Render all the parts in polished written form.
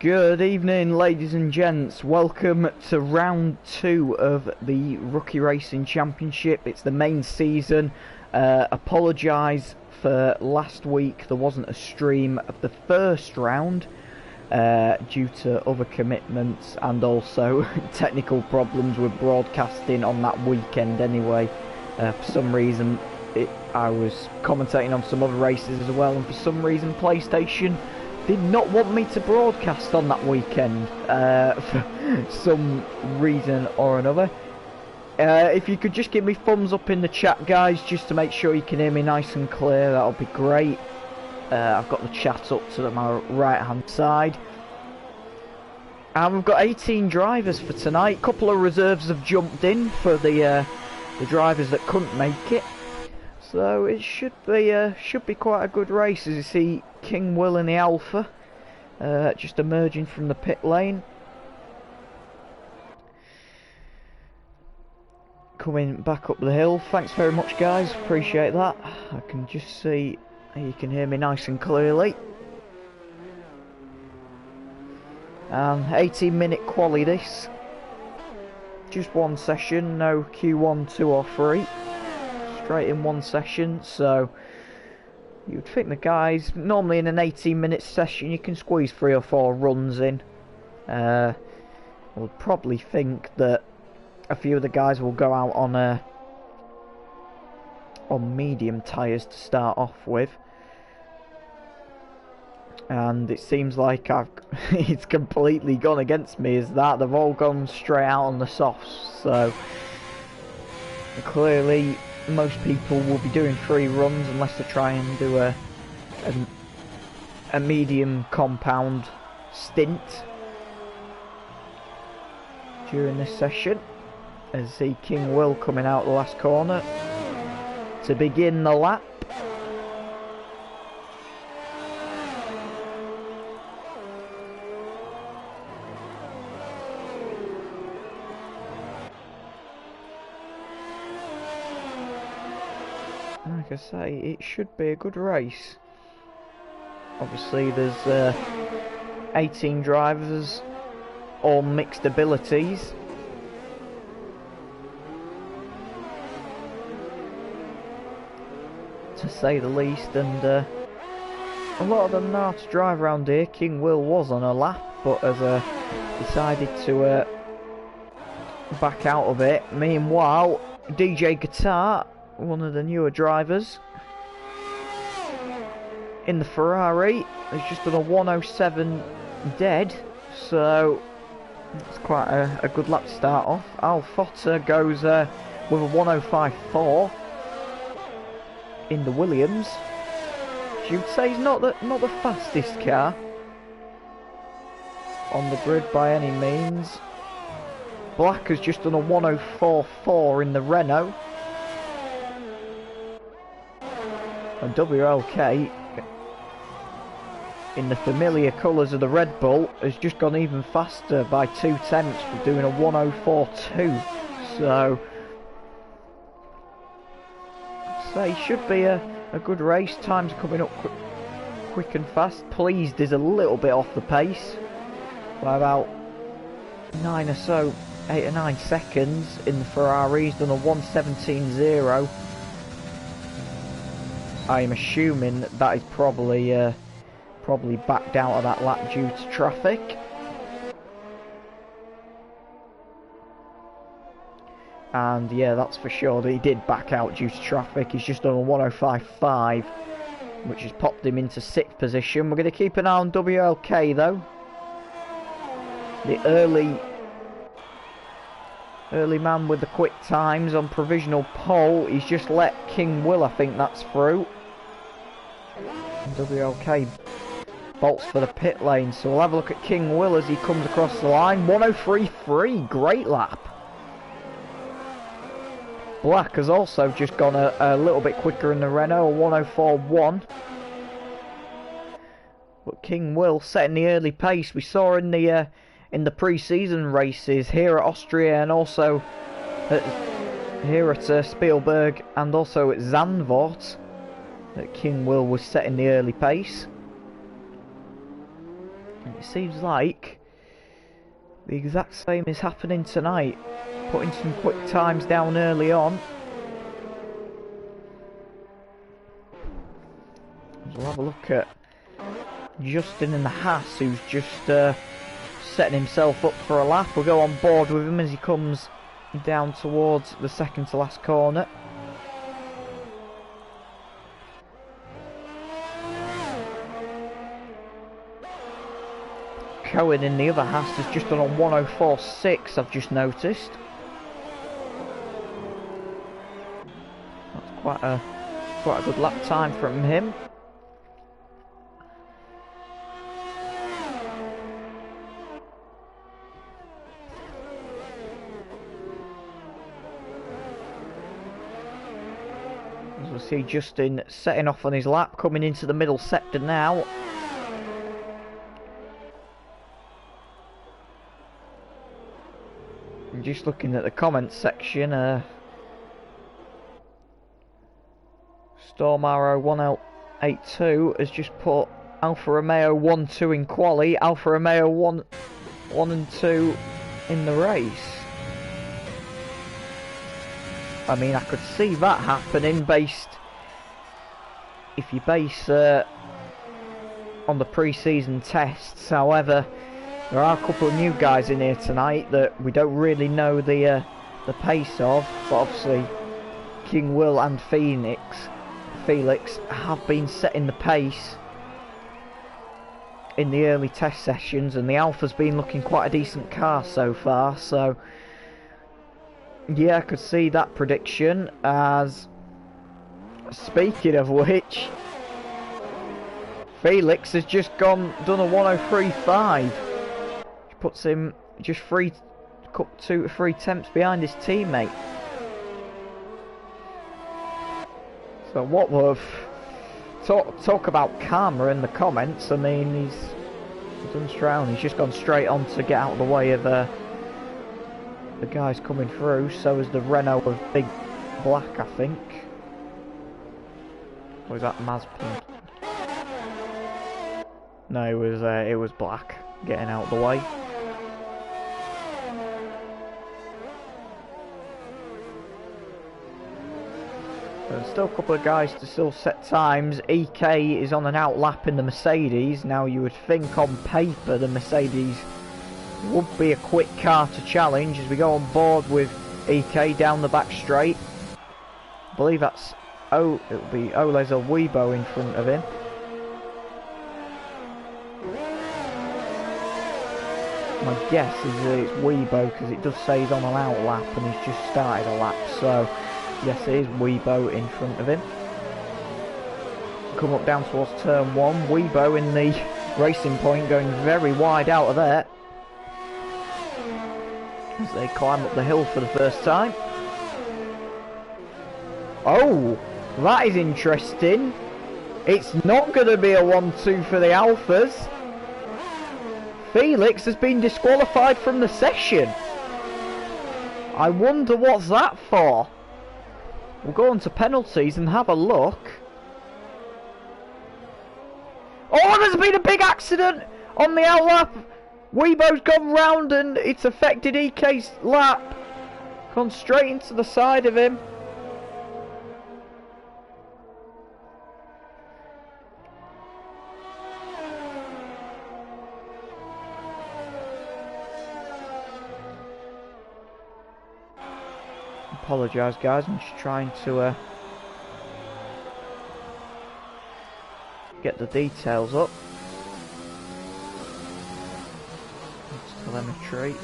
Good evening, ladies and gents. Welcome to round 2 of the Rookie Racing Championship. It's the main season. Apologise for last week. There wasn't a stream of the first round due to other commitments and also technical problems with broadcasting on that weekend anyway. For some reason I was commentating on some other races as well, and for some reason PlayStation did not want me to broadcast on that weekend for some reason or another. If you could just give me thumbs up in the chat, guys, just to make sure you can hear me nice and clear, that'll be great. I've got the chat up to my right hand side, and we've got 18 drivers for tonight. A couple of reserves have jumped in for the drivers that couldn't make it, so it should be quite a good race. As you see, King Will in the Alpha, just emerging from the pit lane. Coming back up the hill. Thanks very much, guys, appreciate that. I can just see you can hear me nice and clearly. 18-minute quali this. Just one session, no Q1, 2 or 3. Straight in one session, so you'd think the guys, normally in an 18-minute session you can squeeze 3 or 4 runs in. I would probably think that a few of the guys will go out on medium tyres to start off with, and it seems like it's completely gone against me as that they've all gone straight out on the softs. So clearly most people will be doing 3 runs unless they try and do a medium compound stint during this session. As I see King Will coming out the last corner to begin the lap. Like I say, it should be a good race. Obviously there's 18 drivers, all mixed abilities. To say the least, and a lot of them know how to drive around here. King Will was on a lap, but has decided to back out of it. Meanwhile, DJ Guitar, one of the newer drivers in the Ferrari, has just done a 107 dead, so it's quite a good lap to start off. Al Fotter goes with a 105.4 in the Williams. You'd say he's not the fastest car on the grid by any means. Black has just done a 104.4 in the Renault. And WLK, in the familiar colours of the Red Bull, has just gone even faster by 2 tenths for doing a 104.2. So it should be a good race. Time's coming up quick and fast. Pleased is a little bit off the pace by about 9 or so, 8 or 9 seconds in the Ferrari. He's done a 117.0. I'm assuming that is probably backed out of that lap due to traffic. And yeah, that's for sure that he did back out due to traffic. He's just done a 105.5, which has popped him into 6th position. We're going to keep an eye on WLK though. The early man with the quick times on provisional pole. He's just let King Will, I think that's through. And WLK bolts for the pit lane, so we'll have a look at King Will as he comes across the line. 103.3, great lap. Black has also just gone a little bit quicker in the Renault, a 104.1. But King Will setting the early pace. We saw in the pre-season races here at Austria, and also here at Spielberg, and also at Zandvoort, that King Will was setting the early pace. And it seems like the exact same is happening tonight. Putting some quick times down early on. We'll have a look at Justin in the Haas, who's just setting himself up for a lap. We'll go on board with him as he comes down towards the second to last corner. Cohen in the other Haas has just done a 1:04.6, I've just noticed. That's quite a good lap time from him. As we'll see Justin setting off on his lap, coming into the middle sector now. Just looking at the comments section, Storm Arrow 1L82 has just put Alfa Romeo 1-2 in quali, Alfa Romeo 1 and 2 in the race. I mean, I could see that happening if you base on the pre-season tests. However, there are a couple of new guys in here tonight that we don't really know the pace of, but obviously King Will and Felix have been setting the pace in the early test sessions, and the Alpha's been looking quite a decent car so far, so yeah, I could see that prediction. As speaking of which, Felix has just done a 1:03.5. Puts him just 2 to 3 tenths behind his teammate. So what we've talk about karma in the comments. I mean, he's done straight on. He's just gone straight on to get out of the way of the guys coming through. So is the Renault of Big Black, I think. Or is that Mazepin? No, it was Black getting out of the way. There's still a couple of guys to still set times. EK is on an outlap in the Mercedes. Now you would think on paper the Mercedes would be a quick car to challenge as we go on board with EK down the back straight. I believe that's it'll be Oles or Weibo in front of him. My guess is that it's Weibo because it does say he's on an outlap and he's just started a lap, so yes, it is Weibo in front of him. Come up down towards turn 1. Weibo in the racing point going very wide out of there as they climb up the hill for the first time. Oh, that is interesting. It's not going to be a 1-2 for the Alphas. Felix has been disqualified from the session. I wonder what's that for. We'll go on to penalties and have a look. Oh, there's been a big accident on the outlap. Weibo's gone round and it's affected EK's lap. Gone straight into the side of him. Apologise guys, I'm just trying to get the details up. It's telemetry.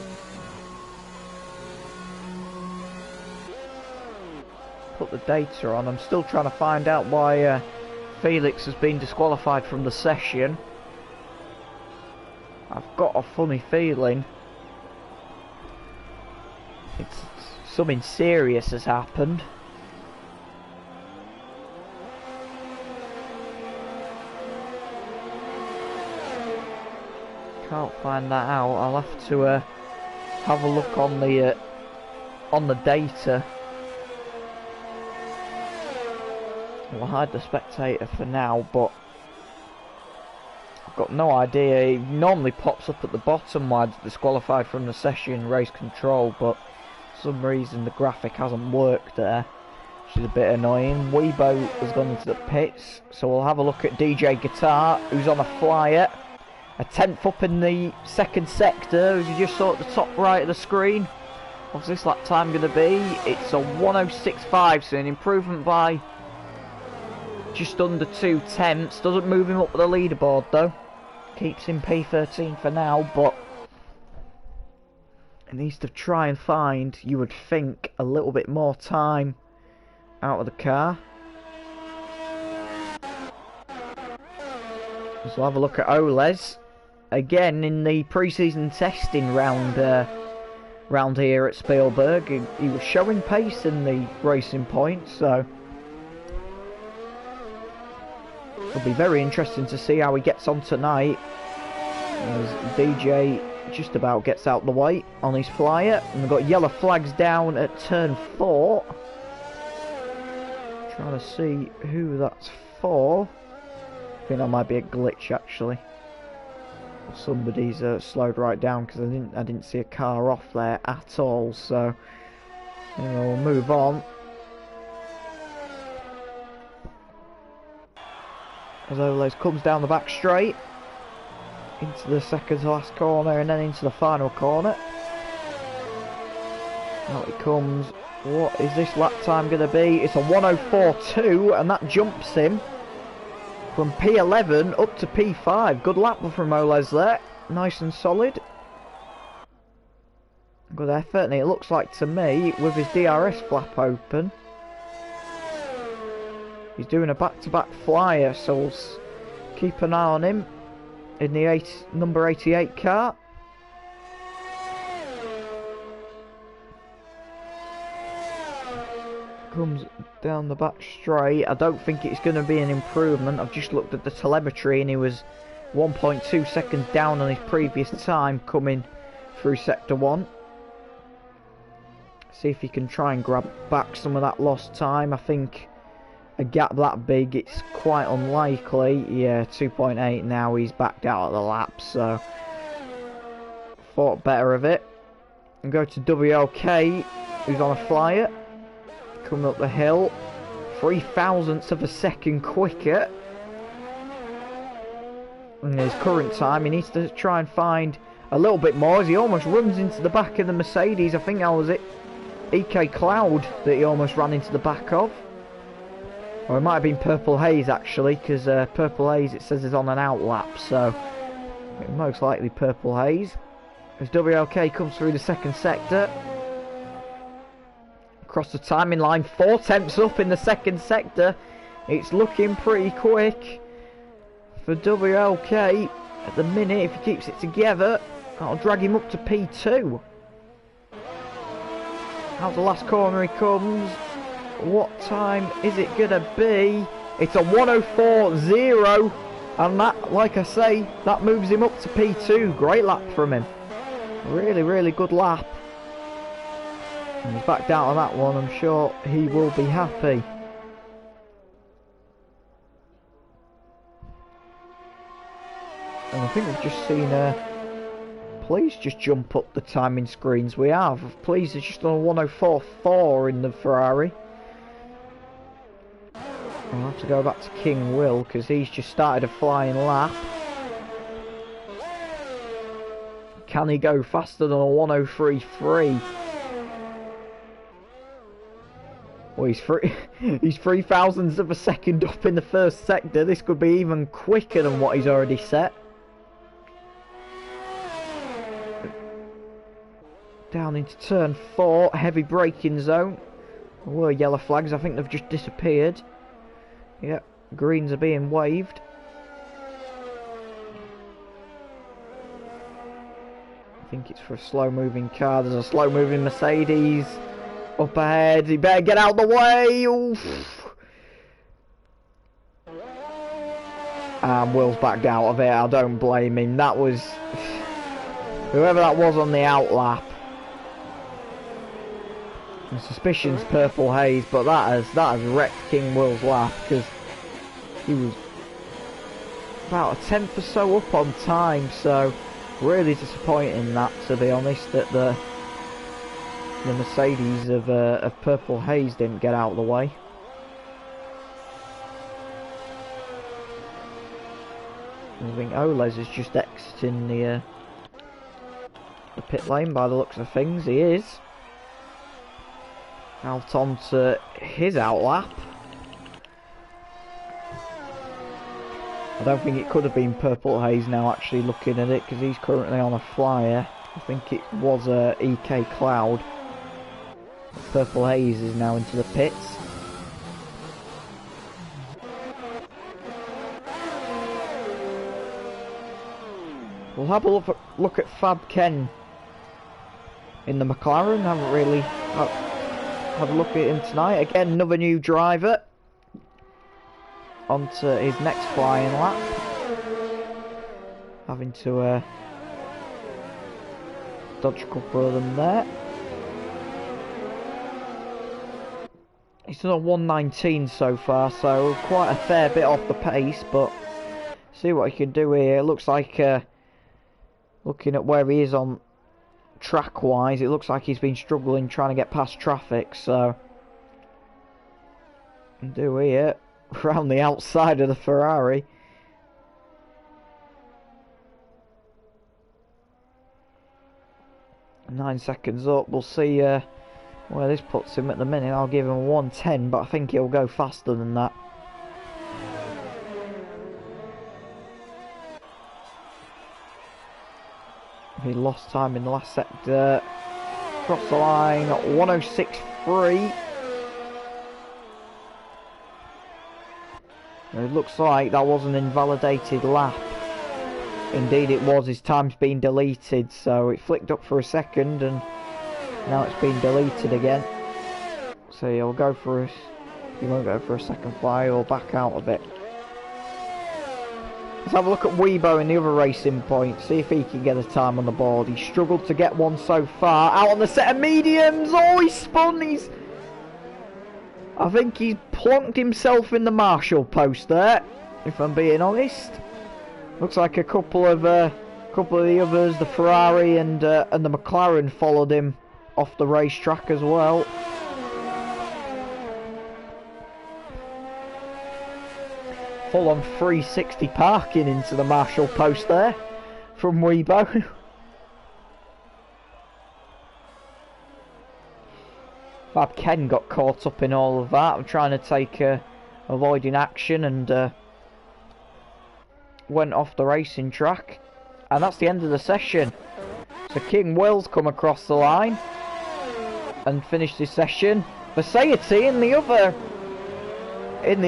Put the data on. I'm still trying to find out why Felix has been disqualified from the session. I've got a funny feeling it's something serious has happened. Can't find that out. I'll have to have a look on the data. We'll hide the spectator for now, but got no idea. He normally pops up at the bottom why it's disqualified from the session race control, but for some reason the graphic hasn't worked there, which is a bit annoying. Weibo has gone into the pits, so we'll have a look at DJ Guitar, who's on a flyer. A 10th up in the second sector, as you just saw at the top right of the screen. What's this lap time going to be? It's a 106.5, so an improvement by just under 2/10. Doesn't move him up the leaderboard though. Keeps him P13 for now, but it needs to try and find, you would think, a little bit more time out of the car. So we'll have a look at Oles. Again, in the pre-season testing round here at Spielberg, he was showing pace in the racing points, so it'll be very interesting to see how he gets on tonight, as DJ just about gets out the way on his flyer. And we've got yellow flags down at turn 4. Trying to see who that's for. I think that might be a glitch actually. Somebody's slowed right down, because I didn't see a car off there at all. So we'll move on. As Oles comes down the back straight into the second to last corner and then into the final corner. Out he comes. What is this lap time going to be? It's a 104.2, and that jumps him from P11 up to P5. Good lap from Oles there. Nice and solid. Good effort, and it looks like to me, with his DRS flap open, he's doing a back-to-back flyer, so we'll keep an eye on him in the number 88 car. Comes down the back straight. I don't think it's going to be an improvement. I've just looked at the telemetry and he was 1.2 seconds down on his previous time coming through sector 1. See if he can try and grab back some of that lost time. I think a gap that big, it's quite unlikely. Yeah, 2.8 now, he's backed out of the lap, so thought better of it. And go to WLK, who's on a flyer. Coming up the hill, 0.03 of a second quicker in his current time. He needs to try and find a little bit more, as he almost runs into the back of the Mercedes. I think that was it, EK Cloud, that he almost ran into the back of. Or it might have been Purple Haze actually, because Purple Haze, it says, is on an outlap, so most likely Purple Haze. As WLK comes through the second sector, across the timing line, 0.4 up in the second sector. It's looking pretty quick for WLK at the minute. If he keeps it together, that'll drag him up to P2. Out the last corner he comes. What time is it gonna be? It's a 104.0, and that, like I say, that moves him up to P2. Great lap from him. Really, really good lap. And he's backed out on that one. I'm sure he will be happy. And I think we've just seen Please just jump up the timing screens. We have. Please is just on a 104.4 in the Ferrari. I'll have to go back to King Will, because he's just started a flying lap. Can he go faster than a 103.3? Well, he's 3 thousandths of a second up in the first sector. This could be even quicker than what he's already set. Down into turn 4, heavy braking zone. There were yellow flags, I think they've just disappeared. Yep, greens are being waved. I think it's for a slow moving car. There's a slow moving Mercedes up ahead. He better get out the way. Oof. And Will's backed out of it. I don't blame him. That was whoever that was on the outlap. My suspicion's Purple Haze, but that has wrecked King Will's lap, because he was about a tenth or so up on time, so really disappointing that, to be honest, that the Mercedes of Purple Haze didn't get out of the way. I think Oles is just exiting the pit lane by the looks of things. He is out onto his outlap. I don't think it could have been Purple Haze now, actually looking at it, because he's currently on a flyer. I think it was EK Cloud. Purple Haze is now into the pits. We'll have a look at Fab Ken in the McLaren. Haven't really had a look at him tonight. Again, another new driver onto his next flying lap. Having to dodge a couple of them there. He's done a 119 so far, so quite a fair bit off the pace, but see what he can do here. It looks like, looking at where he is on track-wise, it looks like he's been struggling trying to get past traffic, so do here, around the outside of the Ferrari. Nine seconds up, we'll see where this puts him at the minute. I'll give him a 110, but I think he'll go faster than that. He lost time in the last sector. Cross the line, 106.3. It looks like that was an invalidated lap. Indeed it was, his time's been deleted, so it flicked up for a second and now it's been deleted again. So he'll go for a, he won't go for a second fly, he'll back out a bit. Let's have a look at Weibo in the other racing point, see if he can get a time on the board. He struggled to get one so far. Out on the set of mediums, oh, he's spun, I think he's plonked himself in the Marshall post there, if I'm being honest. Looks like a couple of the others, the Ferrari and the McLaren, followed him off the racetrack as well. Full on 360 parking into the Marshall post there from Weibo. Fab Ken got caught up in all of that. I'm trying to take avoiding action and went off the racing track. And that's the end of the session. So King Will's come across the line and finished his session. Versailles in the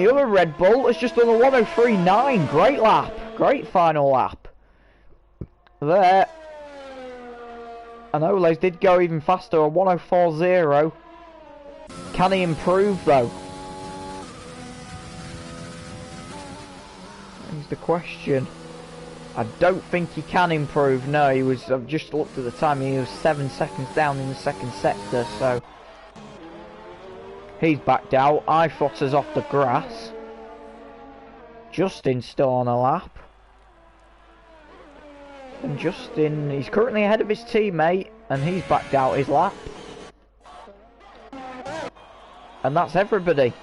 other Red Bull has just done a 103.9. Great lap, great final lap there. And Oles did go even faster, a 104.0. Can he improve though? Is the question. I don't think he can improve. No, he was. I've just looked at the time. He was 7 seconds down in the second sector, so he's backed out. Esporters off the grass. Justin's still on a lap, and Justin, he's currently ahead of his teammate, and he's backed out his lap. And that's everybody.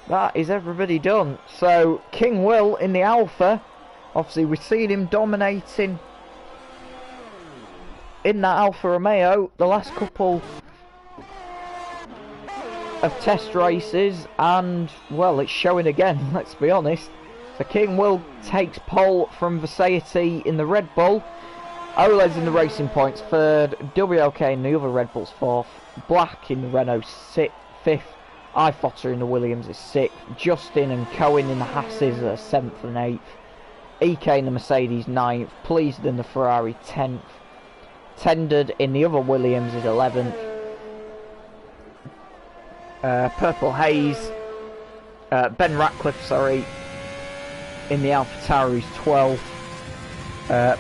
That is everybody done. So King Will in the Alpha, obviously we've seen him dominating in that Alfa Romeo the last couple of test races, and well, it's showing again, let's be honest. So King Will takes pole from Versailles in the Red Bull. Oles in the Racing Points third, WLK in the other Red Bulls fourth, Black in the Renault fifth, Ifotter in the Williams is sixth, Justin and Cohen in the Hasses are seventh and eighth, EK in the Mercedes ninth, Pleased in the Ferrari 10th, Tendered in the other Williams is 11th, Purple Haze, Ben Ratcliffe, sorry, in the AlphaTauri is 12th,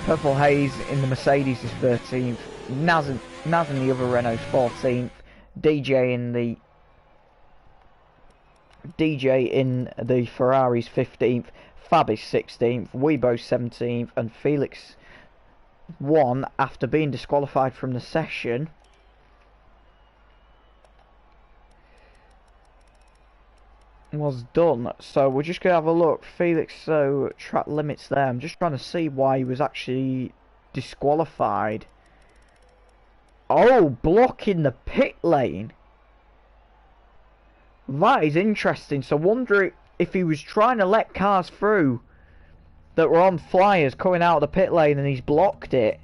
Purple Haze in the Mercedes is 13th, Naz in the other Renault is 14th, DJ in the DJ in the Ferrari's 15th, Fab is 16th, Weibo 17th, and Felix won after being disqualified from the session. Was done. So we're just gonna have a look. Felix, so track limits there. I'm just trying to see why he was actually disqualified. Oh, blocking the pit lane. That is interesting. So wonder if he was trying to let cars through that were on flyers coming out of the pit lane and he's blocked it.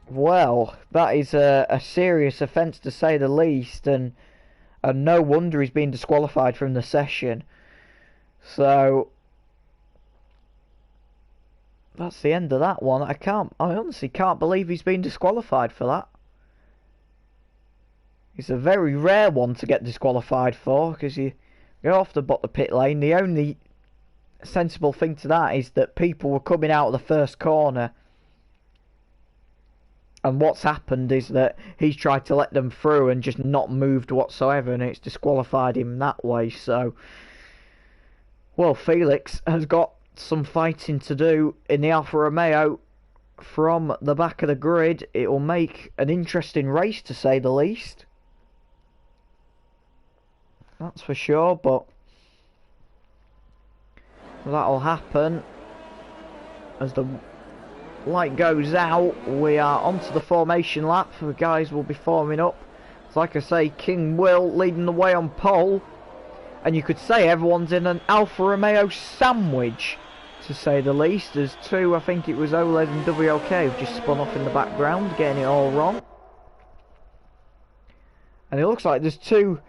Well, that is a serious offence to say the least, and no wonder he's been disqualified from the session. So that's the end of that one. I honestly can't believe he's been disqualified for that. It's a very rare one to get disqualified for, because you go off the pit lane. The only sensible thing to that is that people were coming out of the first corner, and what's happened is that he's tried to let them through and just not moved whatsoever, and it's disqualified him that way. So, well, Felix has got some fighting to do in the Alfa Romeo from the back of the grid. It will make an interesting race, to say the least. That's for sure, but that'll happen as the light goes out. We are onto the formation lap. The guys will be forming up. So like I say, King Will leading the way on pole, and you could say everyone's in an Alfa Romeo sandwich, to say the least. There's two, I think it was OLED and WLK, who've just spun off in the background, getting it all wrong. And it looks like there's two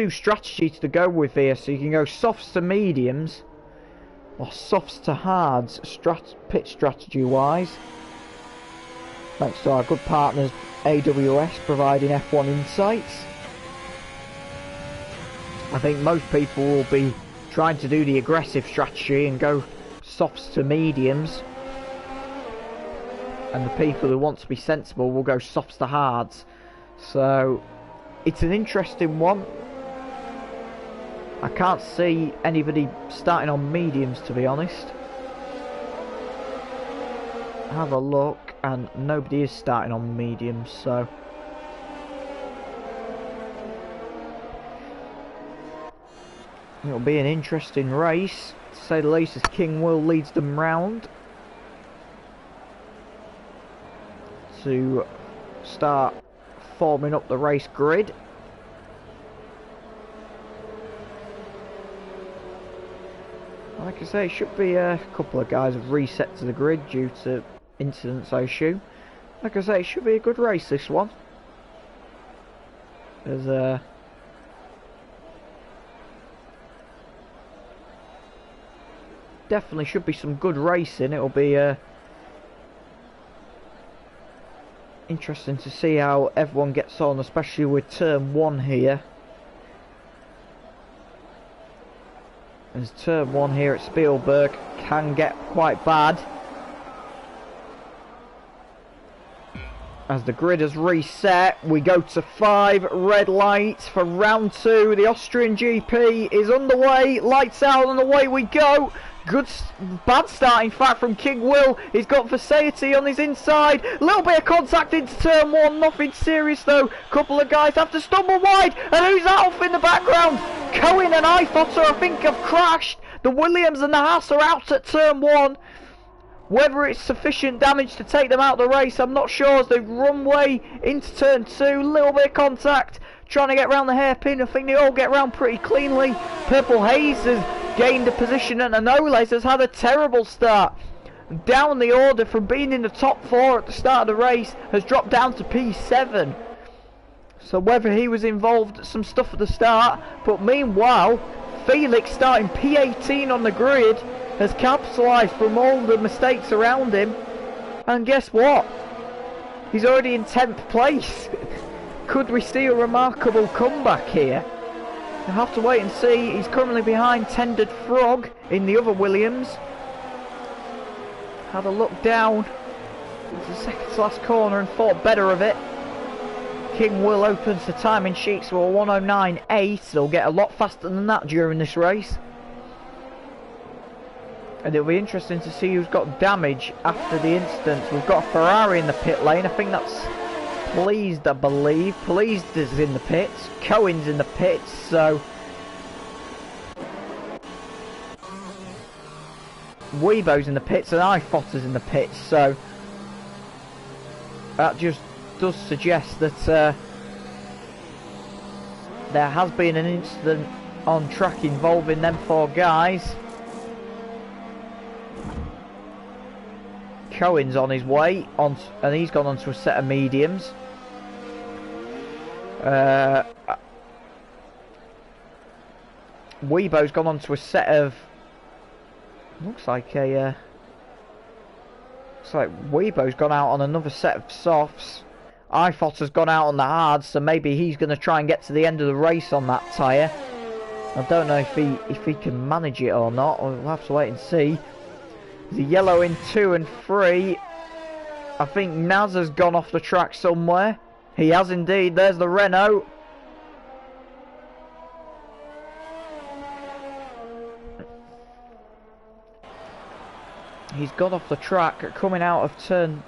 strategies to go with here. So you can go softs to mediums, or softs to hards, pit strategy wise. Thanks to our good partners AWS providing F1 insights. I think most people will be trying to do the aggressive strategy and go softs to mediums, and the people who want to be sensible will go softs to hards. So it's an interesting one. I can't see anybody starting on mediums, to be honest. Have a look, and nobody is starting on mediums, so it'll be an interesting race, to say the least, as King Will leads them round to start forming up the race grid. Like I say, it should be a couple of guys have reset to the grid due to incidents, I assume. Like I say, it should be a good race, this one. There's definitely should be some good racing. It'll be interesting to see how everyone gets on, especially with turn 1 here. As turn 1 here at Spielberg can get quite bad, as the grid has reset. We go to 5 red lights for round 2. The Austrian GP is underway. Lights out and away we go. Bad start in fact from King Will. He's got Versailles on his inside. A little bit of contact into turn 1, nothing serious though. Couple of guys have to stumble wide, and who's that off in the background? Cohen and Eifotter, I think, have crashed. The Williams and the Haas are out at turn 1. Whether it's sufficient damage to take them out of the race, I'm not sure, as they run way into turn 2. Little bit of contact, trying to get round the hairpin. I think they all get round pretty cleanly. Purple Haze has gained a position, and Anoles has had a terrible start. Down the order from being in the top 4 at the start of the race, has dropped down to P7. So whether he was involved in some stuff at the start, but meanwhile, Felix starting P18 on the grid has capitalised from all the mistakes around him, and guess what? He's already in 10th place. Could we see a remarkable comeback here? We'll have to wait and see. He's currently behind Tendered Frog in the other Williams. Had a look down into the second to last corner and thought better of it. King Will opens the timing sheets to a 109.8. They'll get a lot faster than that during this race. And it'll be interesting to see who's got damage after the incident. We've got a Ferrari in the pit lane. I think that's Pleased, I believe. Pleased is in the pits. Cohen's in the pits, so... Weibo's in the pits and Ifotter's in the pits, so... That just does suggest that there has been an incident on track involving them 4 guys. Cohen's on his way, and he's gone onto a set of mediums. Weibo's gone onto a set of... Looks like Weibo's gone out on another set of softs. Ifotter's gone out on the hards, so maybe he's going to try and get to the end of the race on that tyre. I don't know if he can manage it or not. We'll have to wait and see. The yellow in 2 and 3. I think Naz has gone off the track somewhere. He has indeed. There's the Renault. He's gone off the track coming out of turn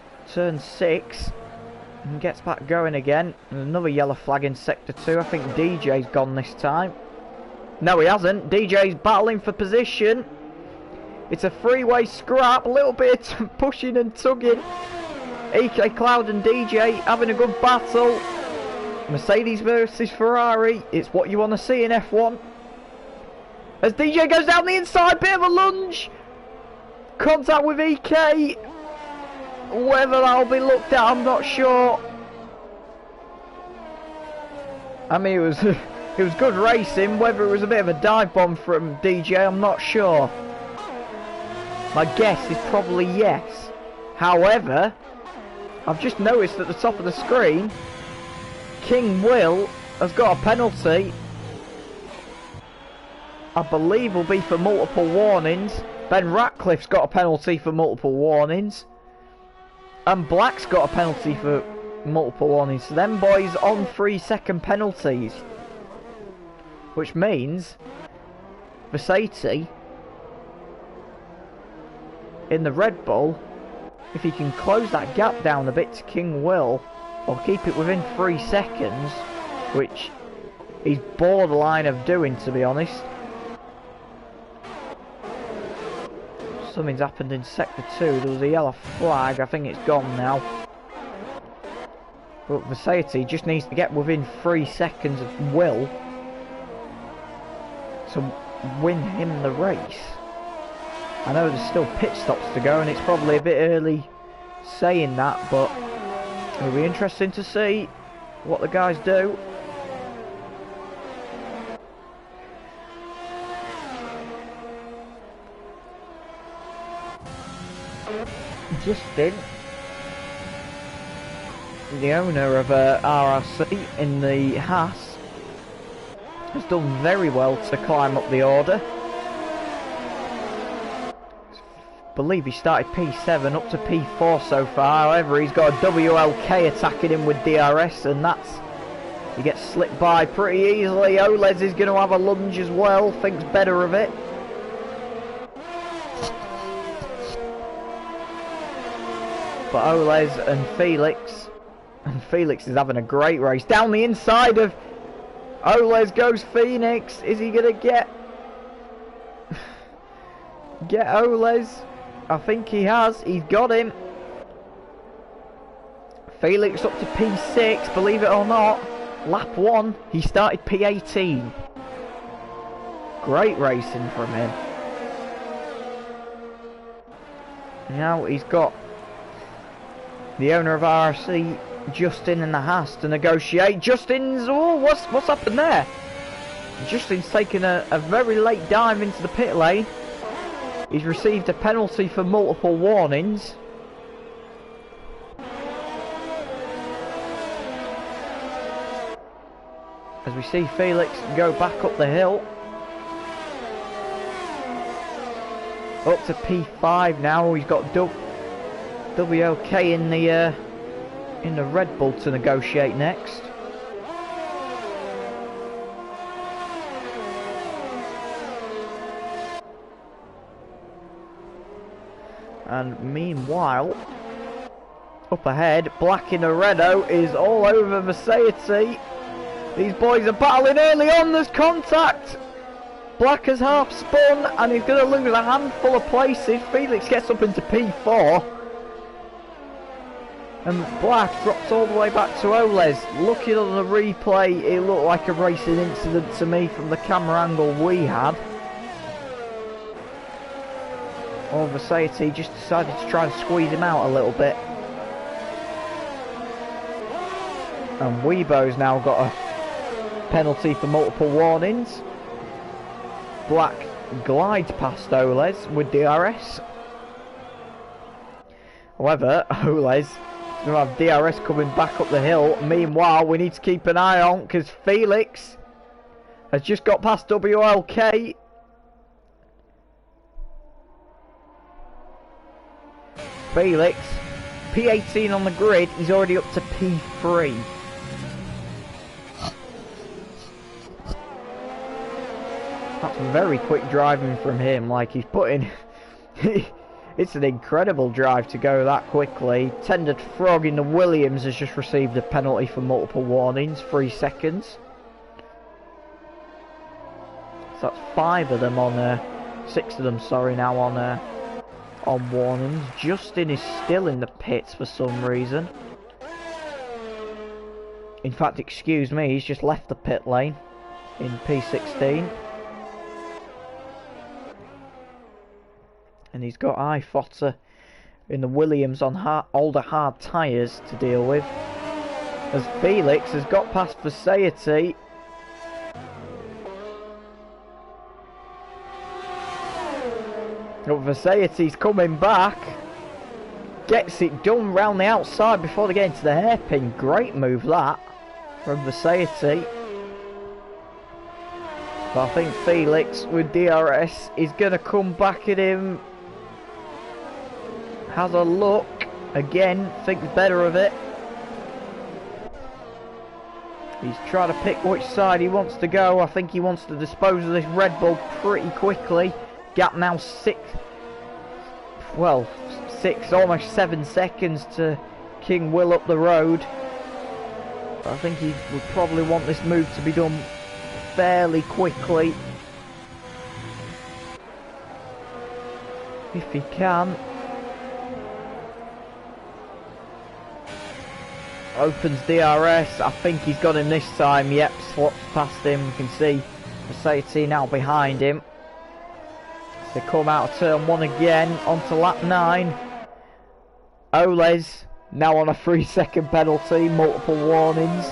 6 and gets back going again. And another yellow flag in sector 2. I think DJ's gone this time. No, he hasn't. DJ's battling for position. It's a three-way scrap, a little bit of pushing and tugging. EK Cloud and DJ having a good battle. Mercedes versus Ferrari, it's what you want to see in F1. As DJ goes down the inside, bit of a lunge. Contact with EK. Whether that'll be looked at, I'm not sure. I mean, it was good racing. Whether it was a bit of a dive bomb from DJ, I'm not sure. My guess is probably yes. However, I've just noticed at the top of the screen, King Will has got a penalty. I believe will be for multiple warnings. Ben Ratcliffe's got a penalty for multiple warnings. And Black's got a penalty for multiple warnings. So them boys on 3-second penalties. Which means Versace in the Red Bull, if he can close that gap down a bit to King Will, or keep it within 3 seconds, which he's borderline of doing, to be honest. Something's happened in sector 2. There was a yellow flag. I think it's gone now. But Versace just needs to get within 3 seconds of Will to win him the race. I know there's still pit stops to go and it's probably a bit early saying that, but it'll be interesting to see what the guys do. Justin, the owner of RRC in the Haas, has done very well to climb up the order. I believe he started P7 up to P4 so far. However, he's got a WLK attacking him with DRS, and he gets slipped by pretty easily. Oles is going to have a lunge as well, thinks better of it. But Oles and Felix is having a great race. Down the inside of Oles goes Phoenix. Is he going to get Oles? I think he has. He's got him. Felix up to P6, believe it or not. Lap 1, he started P18. Great racing from him. Now he's got the owner of RRC, Justin, in the Haas to negotiate. Justin's... Oh, what's happened there? Justin's taken a very late dive into the pit lane. He's received a penalty for multiple warnings. As we see Felix go back up the hill. Up to P5 now. He's got WLK in the Red Bull to negotiate next. And meanwhile, up ahead, Black in a Renault is all over Versailles. These boys are battling early on, there's contact. Black has half spun and he's going to lose a handful of places. Felix gets up into P4. And Black drops all the way back to Oles. Looking on the replay, it looked like a racing incident to me from the camera angle we had. Or Versailles just decided to try and squeeze him out a little bit. And Weibo's now got a penalty for multiple warnings. Black glides past Oles with DRS. However, Oles going to have DRS coming back up the hill. Meanwhile, we need to keep an eye on because Felix has just got past WLK. Felix, P18 on the grid, he's already up to P3. That's very quick driving from him, like he's putting... It's an incredible drive to go that quickly. Tended Frog in the Williams has just received a penalty for multiple warnings, 3 seconds. So that's 5 of them on 6 of them, sorry, now on warnings. Justin is still in the pits for some reason. In fact, excuse me, he's just left the pit lane in P16. And he's got Ifotter in the Williams on older hard tyres to deal with. As Felix has got past Versailles. But Versailles coming back. Gets it done round the outside before they get into the hairpin. Great move that from Versailles. But I think Felix with DRS is going to come back at him. Has a look, again, thinks better of it. He's trying to pick which side he wants to go. I think he wants to dispose of this Red Bull pretty quickly. Gap now 6, almost 7 seconds to King Will up the road. But I think he would probably want this move to be done fairly quickly. If he can. Opens DRS, I think he's got him this time, yep, swaps past him, you can see Mercedes now behind him. So they come out of turn 1 again, onto lap 9. Oles, now on a 3-second penalty, multiple warnings.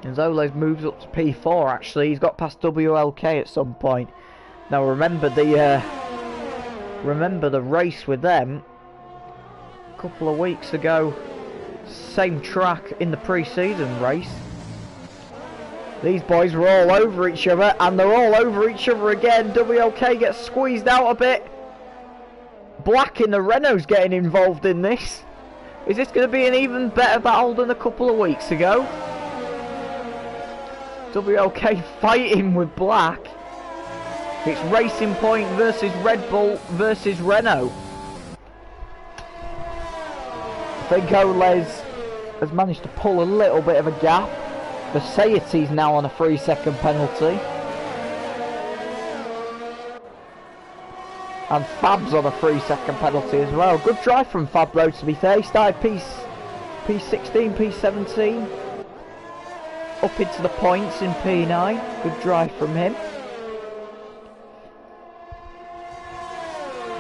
As Oles moves up to P4 actually, he's got past WLK at some point. Now remember the race with them a couple of weeks ago, same track in the pre-season race. These boys were all over each other and they're all over each other again. WLK gets squeezed out a bit. Black in the Renault's getting involved in this. Is this going to be an even better battle than a couple of weeks ago? WLK fighting with Black. It's Racing Point versus Red Bull versus Renault. I think Oles has managed to pull a little bit of a gap. Versailles now on a 3-second penalty. And Fab's on a 3-second penalty as well. Good drive from Fab though, to be fair. He started P16, P17. Up into the points in P9. Good drive from him.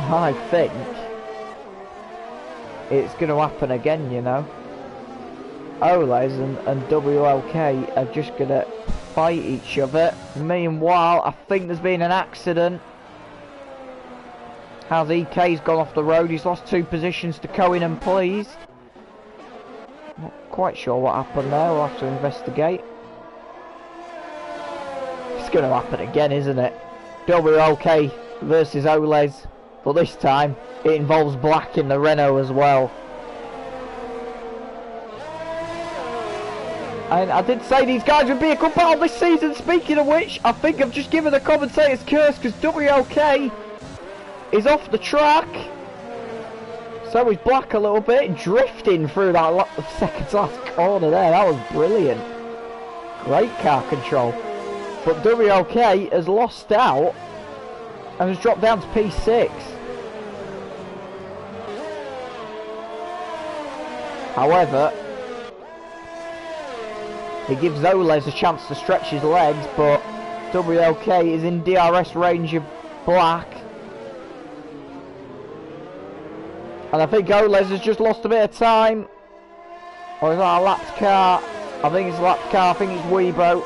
I think it's going to happen again, you know. Oles and WLK are just going to fight each other. Meanwhile, I think there's been an accident. How's EK's gone off the road? He's lost 2 positions to Cohen and Please. Not quite sure what happened there. We'll have to investigate. It's going to happen again, isn't it? WLK versus Oles. But this time, it involves Black in the Renault as well. And I did say these guys would be a good battle this season. Speaking of which, I think I've just given the commentator's curse because WLK is off the track. So is Black a little bit, drifting through that second last corner there. That was brilliant. Great car control. But WLK has lost out and has dropped down to P6. However, it gives Oles a chance to stretch his legs, but WLK is in DRS range of Black. And I think Oles has just lost a bit of time. Or is that a lapped car? I think it's a lapped car, I think it's Weibo.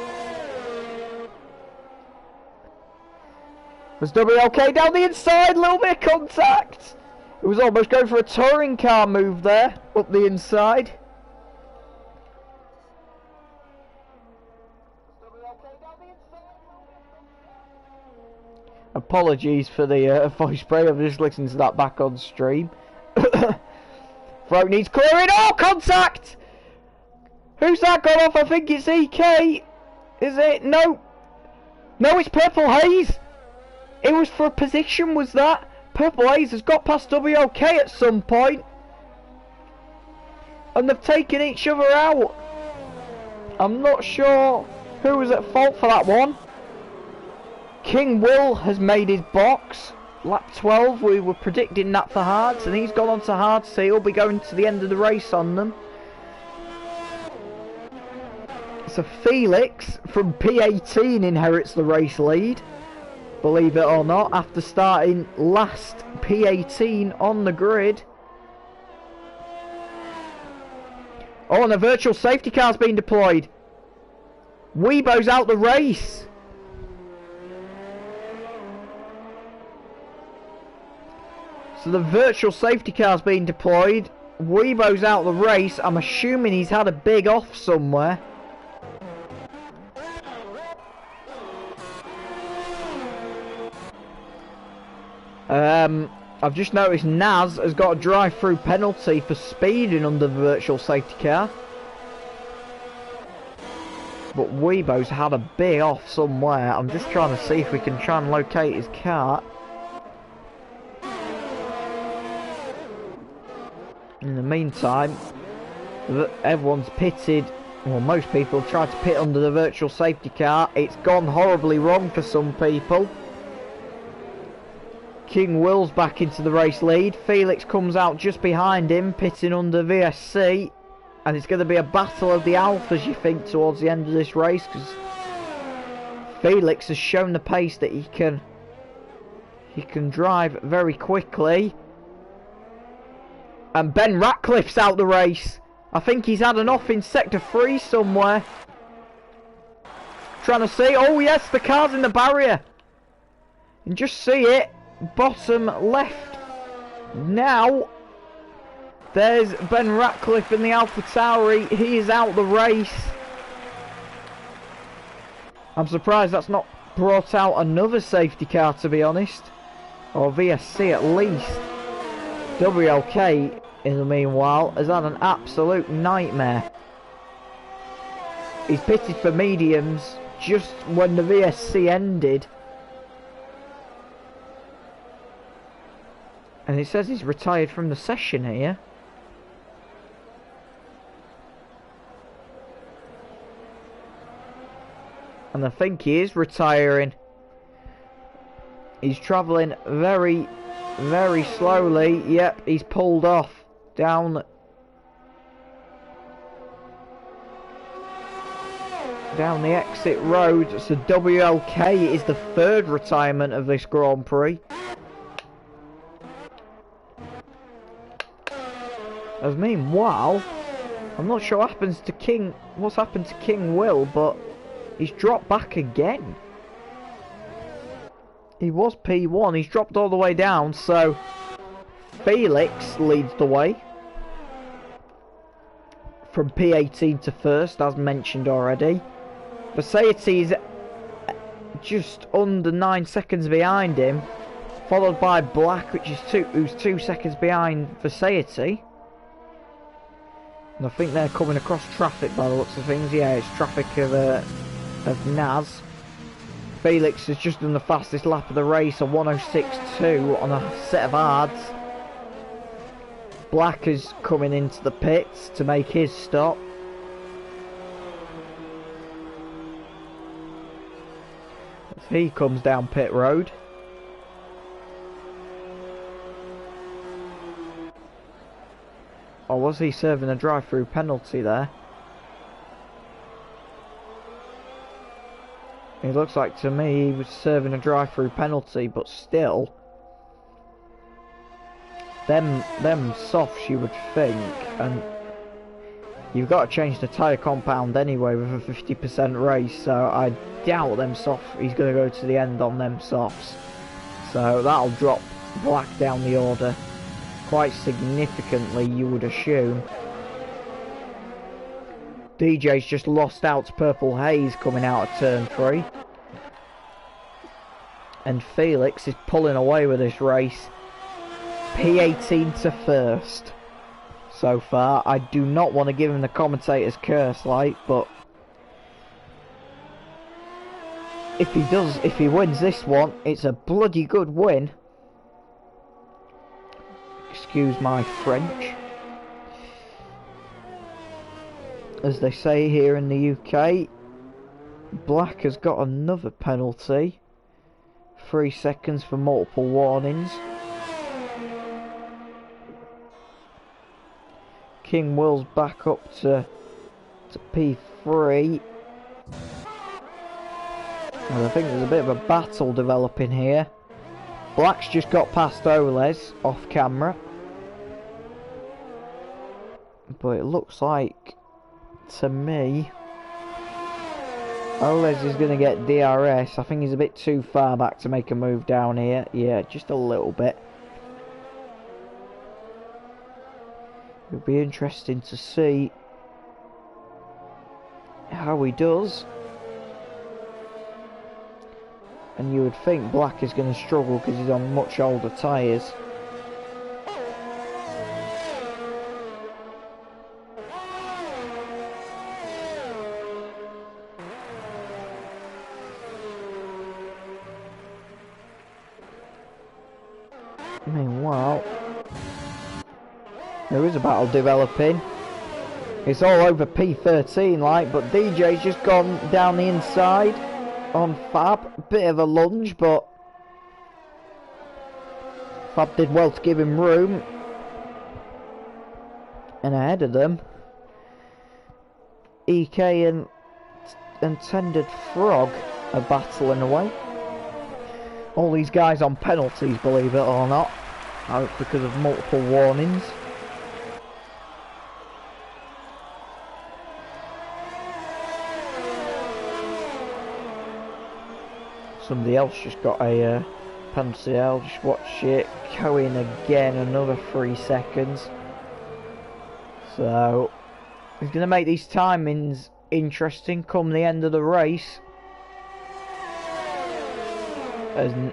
Was WLK down the inside, a little bit of contact. It was almost going for a touring car move there, up the inside. Apologies for the voice break, I'm just listening to that back on stream. Throat needs clearing. Oh, contact! Who's that got off? I think it's EK. Is it? No. No, it's Purple Haze. It was for a position, was that? Purple Haze has got past WLK at some point. And they've taken each other out. I'm not sure who was at fault for that one. King Will has made his box. Lap 12, we were predicting that for Hards, and he's gone on to Hards, so he'll be going to the end of the race on them. So Felix from P18 inherits the race lead, believe it or not, after starting last P18 on the grid. Oh, and a virtual safety car's been deployed. Weibo's out the race. So the virtual safety car's been deployed. Weibo's out the race. I'm assuming he's had a big off somewhere. I've just noticed Naz has got a drive-through penalty for speeding under the virtual safety car. But Weibo's had a big off somewhere. I'm just trying to see if we can try and locate his car. In the meantime, everyone's pitted, well, most people have tried to pit under the virtual safety car. It's gone horribly wrong for some people. King Will's back into the race lead. Felix comes out just behind him, pitting under VSC. And it's going to be a battle of the alphas, you think, towards the end of this race, because Felix has shown the pace that he can drive very quickly. And Ben Ratcliffe's out the race. I think he's had an off in sector 3 somewhere. Trying to see. Oh yes, the car's in the barrier. And just see it. Bottom left. Now, there's Ben Ratcliffe in the Alpha Tauri. He is out the race. I'm surprised that's not brought out another safety car, to be honest. Or VSC at least. WLK, in the meanwhile, has had an absolute nightmare. He's pitted for mediums just when the VSC ended. And it says he's retired from the session here. And I think he is retiring. He's travelling very slowly. Yep, he's pulled off down the exit road. So WLK is the third retirement of this Grand Prix. As meanwhile, I'm not sure what happens to what's happened to King Will, but he's dropped back again. He was P1, he's dropped all the way down, so Felix leads the way from P18 to first, as mentioned already. Versailles is just under 9 seconds behind him, followed by Black, who's 2 seconds behind Versailles. And I think they're coming across traffic by the looks of things. Yeah, it's traffic of Naz. Felix has just done the fastest lap of the race, a 106.2 on a set of hards. Black is coming into the pits to make his stop. As he comes down pit road. Or was he serving a drive-through penalty there? It looks like to me he was serving a drive-through penalty, but still. Them softs you would think, and you've got to change the tyre compound anyway with a 50% race, so I doubt them softs, he's going to go to the end on them softs. So that'll drop Black down the order quite significantly, you would assume. DJ's just lost out to Purple Haze coming out of turn 3. And Felix is pulling away with this race. P18 to first so far. I do not want to give him the commentator's curse, like, but if he wins this one, it's a bloody good win. Excuse my French, as they say here in the UK. Black has got another penalty. 3 seconds for multiple warnings. King Will's back up to P3. And I think there's a bit of a battle developing here. Black's just got past Oles off camera. But it looks like, to me, Oles is going to get DRS. I think he's a bit too far back to make a move down here. Yeah, just a little bit. It'll be interesting to see how he does. And you would think Black is going to struggle because he's on much older tyres. Meanwhile, there is a battle developing. It's all over P13 like, but DJ's just gone down the inside on Fab. Bit of a lunge, but Fab did well to give him room. And ahead of them, EK and Tended Frog are battling away. All these guys on penalties, believe it or not, out because of multiple warnings. Somebody else just got a penalty. I'll just watch it. Cohen again, another 3 seconds. So he's going to make these timings interesting come the end of the race. As it'll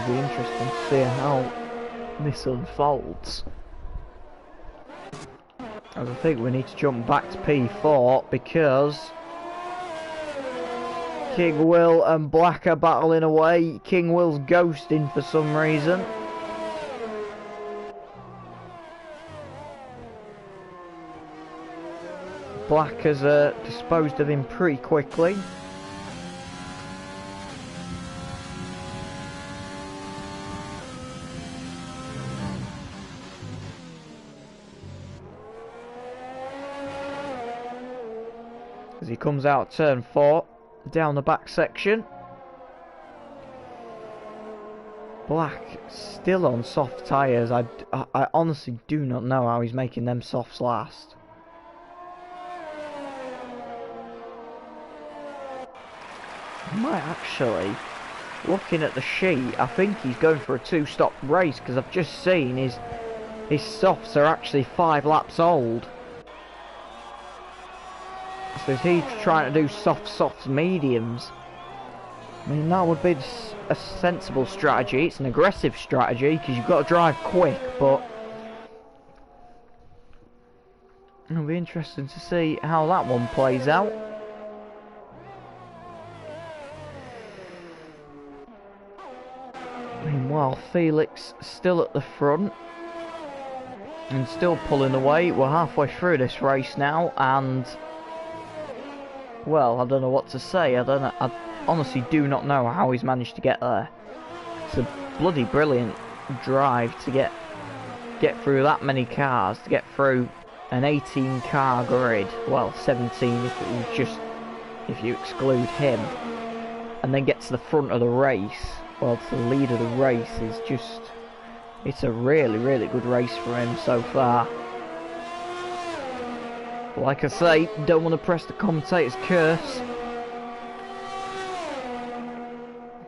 be interesting to see how this unfolds. As I think we need to jump back to P4 because King Will and Black are battling away. King Will's ghosting for some reason. Black has disposed of him pretty quickly. As he comes out turn 4, down the back section. Black still on soft tyres. I honestly do not know how he's making them softs last. Might actually, looking at the sheet, I think he's going for a 2-stop race because I've just seen his softs are actually 5 laps old. So is he trying to do soft mediums? I mean, that would be a sensible strategy. It's an aggressive strategy because you've got to drive quick, but it'll be interesting to see how that one plays out. Meanwhile, Felix still at the front and still pulling away. We're halfway through this race now, and well, I don't know what to say. I honestly do not know how he's managed to get there. It's a bloody brilliant drive to get through that many cars, to get through an 18 car grid, well 17 if it was just, if you exclude him, and then get to the front of the race, well to the lead of the race is just, it's a really good race for him so far. But like I say, don't want to press the commentator's curse,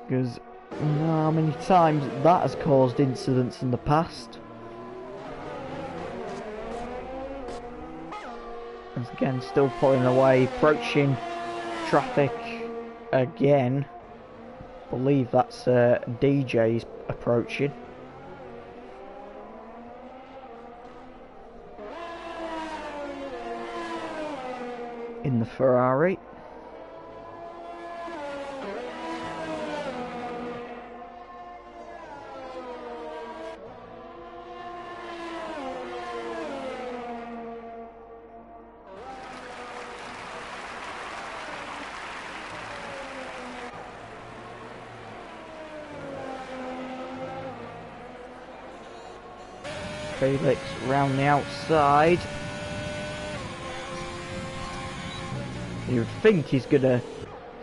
because you know how many times that has caused incidents in the past. And again, still pulling away, approaching traffic again. I believe that's DJ's approaching. In the Ferrari. Felix round the outside. You would think he's going to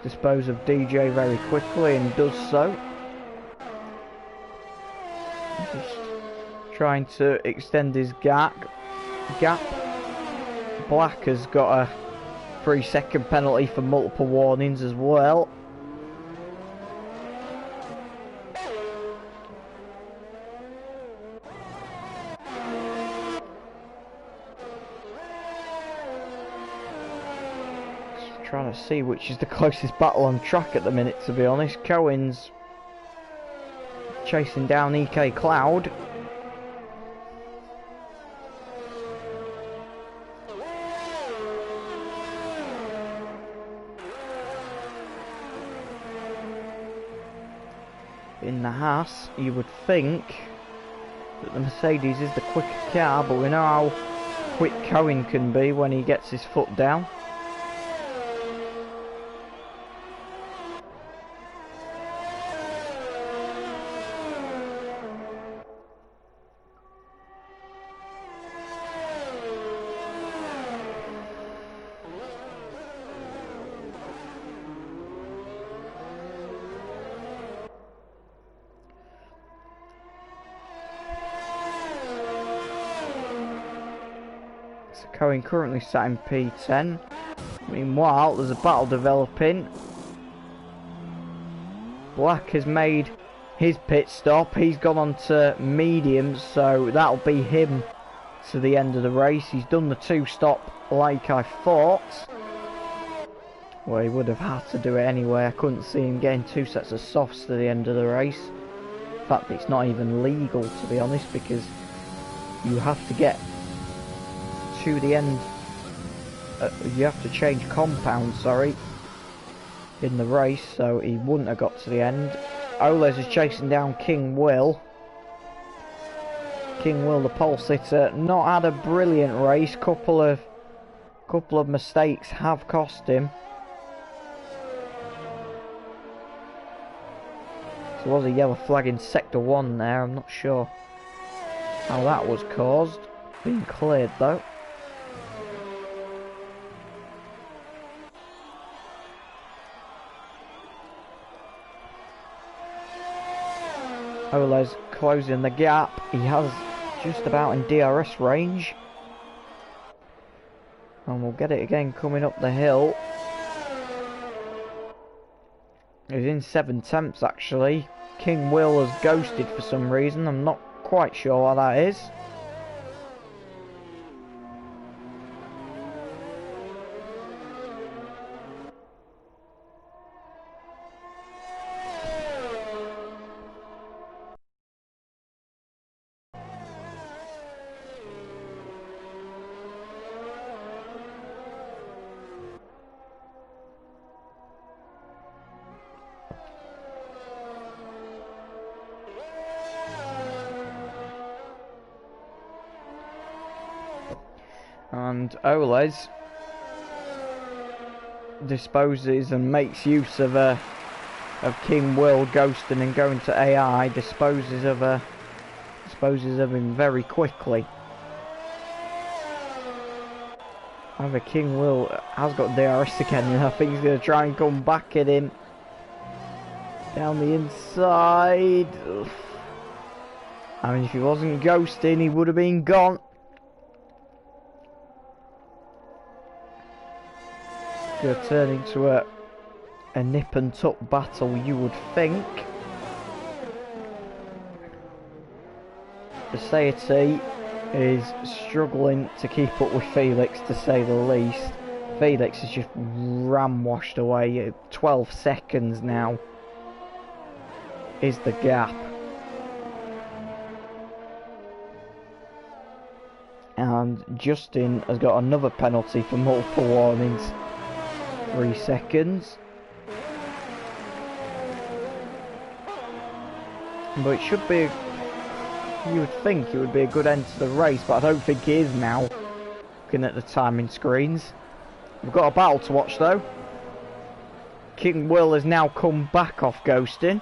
dispose of DJ very quickly, and does so. Just trying to extend his gap. Black has got a 3-second penalty for multiple warnings as well. Trying to see which is the closest battle on track at the minute, to be honest. Cohen's chasing down EK Cloud. In the Haas, you would think that the Mercedes is the quicker car, but we know how quick Cohen can be when he gets his foot down. Cohen currently sat in P10. Meanwhile, there's a battle developing. Black has made his pit stop. He's gone on to mediums, so that'll be him to the end of the race. He's done the 2-stop like I thought. Well, he would have had to do it anyway. I couldn't see him getting 2 sets of softs to the end of the race. In fact, it's not even legal, to be honest, because you have to get to the end, you have to change compound, sorry, in the race, so he wouldn't have got to the end. Oles is chasing down King Will. King Will, the pole sitter, not had a brilliant race. Couple of mistakes have cost him. So there was a yellow flag in sector 1 there. I'm not sure how that was caused. Being cleared though. Ole's closing the gap. He has just about in DRS range. And we'll get it again coming up the hill. He's in 7 tenths actually. King Will has ghosted for some reason. I'm not quite sure why that is. And Oles disposes and makes use of King Will ghosting and going to AI. Disposes of him very quickly. However, King Will has got DRS again, and I think he's going to try and come back at him. Down the inside. Ugh. I mean, if he wasn't ghosting, he would have been gone. It's going to turn into a nip and tuck battle, you would think. Society is struggling to keep up with Felix, to say the least. Felix is just ram-washed away. 12 seconds now is the gap. And Justin has got another penalty for multiple warnings. 3 seconds. But it should be, you would think it would be a good end to the race, but I don't think it is now, looking at the timing screens. We've got a battle to watch though. King Will has now come back off ghosting.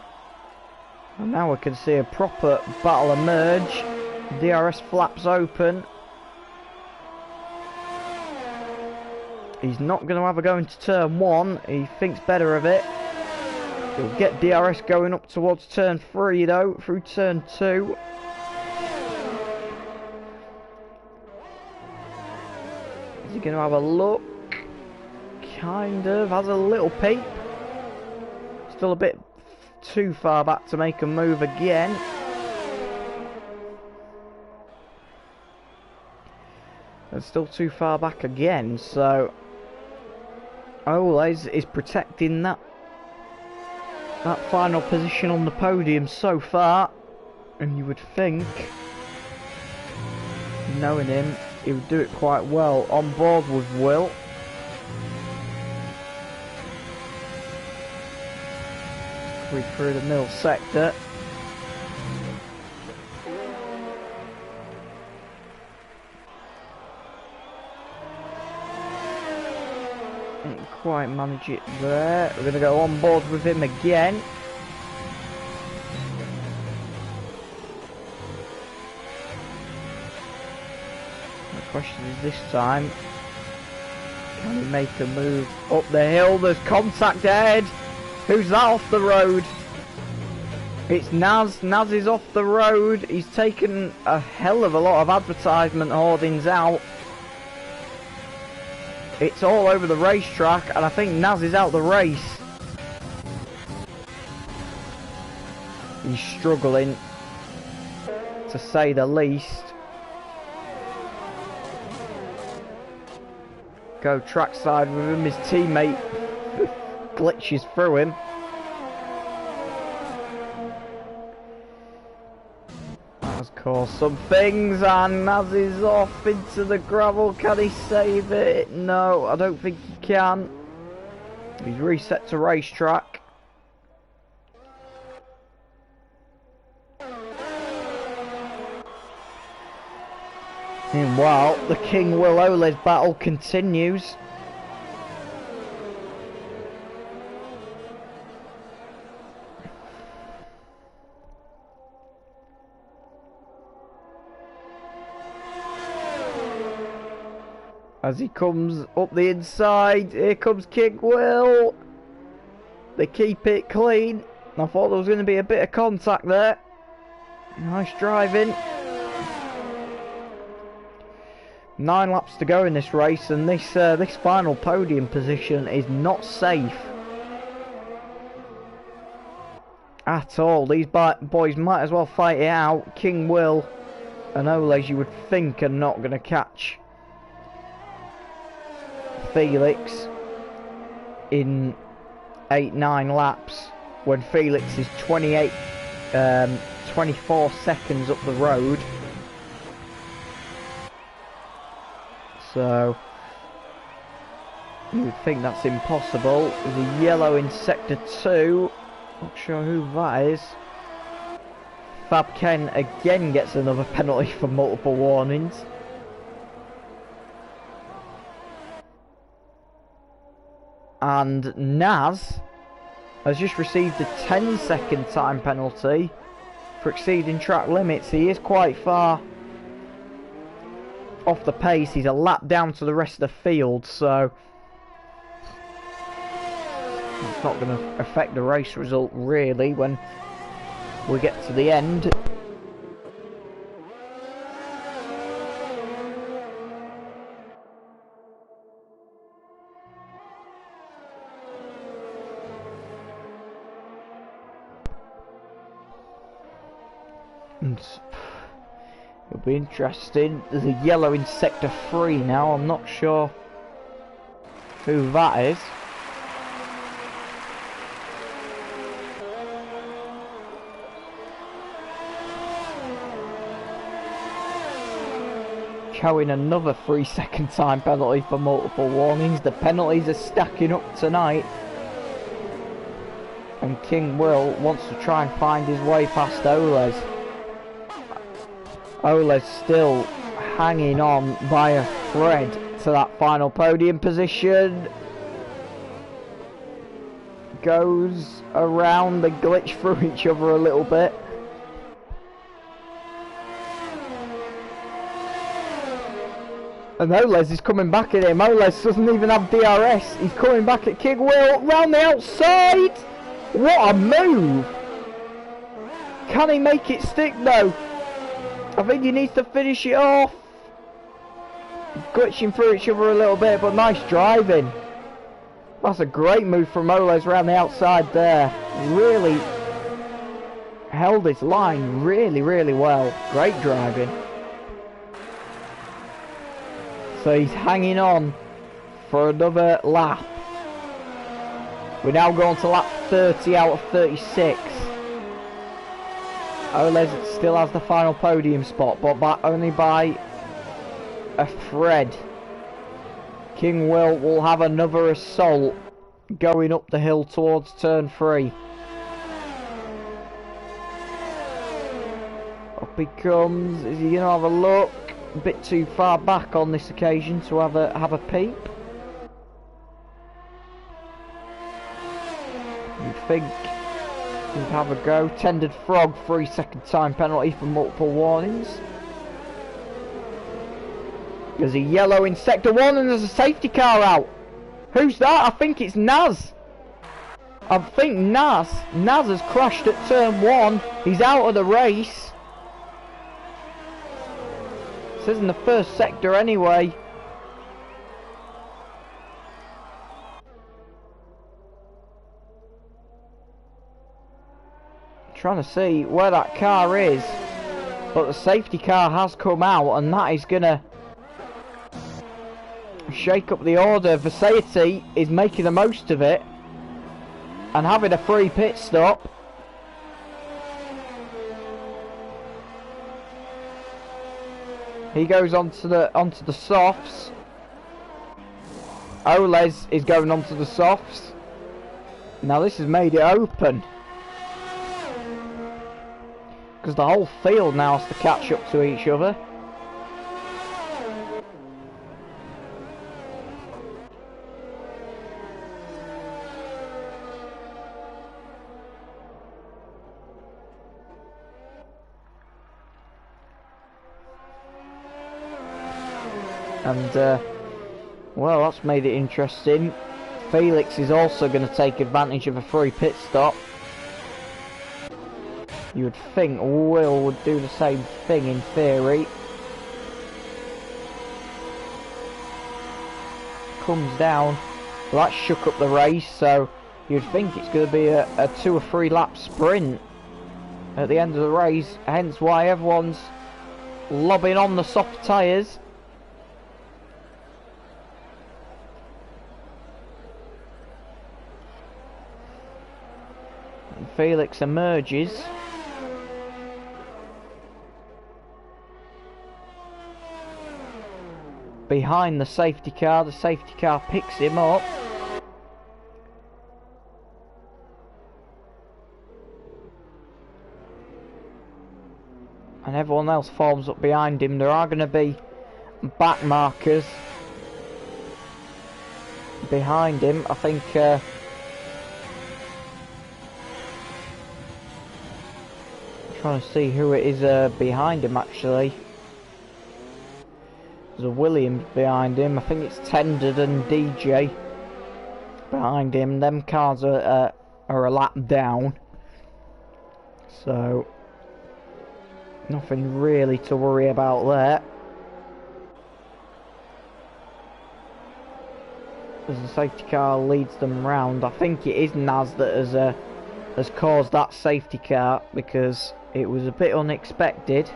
And now we can see a proper battle emerge. DRS flaps open. He's not going to have a go into turn 1. He thinks better of it. He'll get DRS going up towards turn 3 though, through turn 2. Is he going to have a look? Kind of, has a little peep. Still a bit too far back to make a move again. And still too far back again, so Oles is protecting that final position on the podium so far, and you would think, knowing him, he would do it quite well. On board with Will. Through the middle sector. Didn't quite manage it there. We're going to go on board with him again. The question is this time, can he make a move up the hill? There's contact ahead. Who's that off the road? It's Naz. Naz is off the road. He's taken a hell of a lot of advertisement hoardings out. It's all over the racetrack, and I think Naz is out the race. He's struggling, to say the least. Go trackside with him. His teammate glitches through him. That has caused some things, and Naz is off into the gravel. Can he save it? No, I don't think he can. He's reset to racetrack. Meanwhile, the King Will Oles battle continues. As he comes up the inside, here comes King Will. They keep it clean. I thought there was going to be a bit of contact there. Nice driving. 9 laps to go in this race, and this final podium position is not safe at all. These boys might as well fight it out. King Will and Oles, you would think, are not going to catch Felix in 8-9 laps when Felix is 24 seconds up the road. So you would think that's impossible. There's a yellow in sector 2. Not sure who that is. Fab Ken again gets another penalty for multiple warnings. And Naz has just received a 10-second time penalty for exceeding track limits. He is quite far off the pace. He's a lap down to the rest of the field, so it's not going to affect the race result really when we get to the end. And it'll be interesting. There's a yellow in sector 3 now. I'm not sure who that is. Showing another 3-second time penalty for multiple warnings. The penalties are stacking up tonight. And King Will wants to try and find his way past Oles. Ole's still hanging on by a thread to that final podium position. Goes around, they glitch through each other a little bit. And Oles is coming back at him. Oles doesn't even have DRS. He's coming back at King Will round the outside. What a move! Can he make it stick though? I think he needs to finish it off. Glitching through each other a little bit, but nice driving. That's a great move from Oles around the outside there. Really held his line really well. Great driving. So he's hanging on for another lap. We're now going to lap 30 out of 36. Oles still has the final podium spot, but only by a thread. King will have another assault going up the hill towards turn 3. Up he comes. Is he going to have a look? A bit too far back on this occasion to have a peep. You'd think he'd have a go. Tended frog, 3-second time penalty for multiple warnings. There's a yellow in sector 1 and there's a safety car out. Who's that? I think it's Naz. I think Naz has crashed at turn 1. He's out of the race. This isn't the first sector anyway. Trying to see where that car is, but the safety car has come out, and that is gonna shake up the order. Versailles is making the most of it and having a free pit stop. He goes onto the softs. Oles is going onto the softs. Now this has made it open, because the whole field now has to catch up to each other. And well, that's made it interesting. Felix is also going to take advantage of a free pit stop. You would think Will would do the same thing in theory. Comes down. Well, that shook up the race, so you'd think it's going to be a 2 or 3 lap sprint at the end of the race, hence why everyone's lobbing on the soft tyres. And Felix emerges. Behind the safety car picks him up. And everyone else forms up behind him. There are going to be back markers. behind him. I think trying to see who it is behind him actually. There's a Williams behind him. I think it's Tended and DJ behind him. Them cars are a lap down, so nothing really to worry about there. As the safety car leads them round, I think it is Naz that has caused that safety car, because it was a bit unexpected,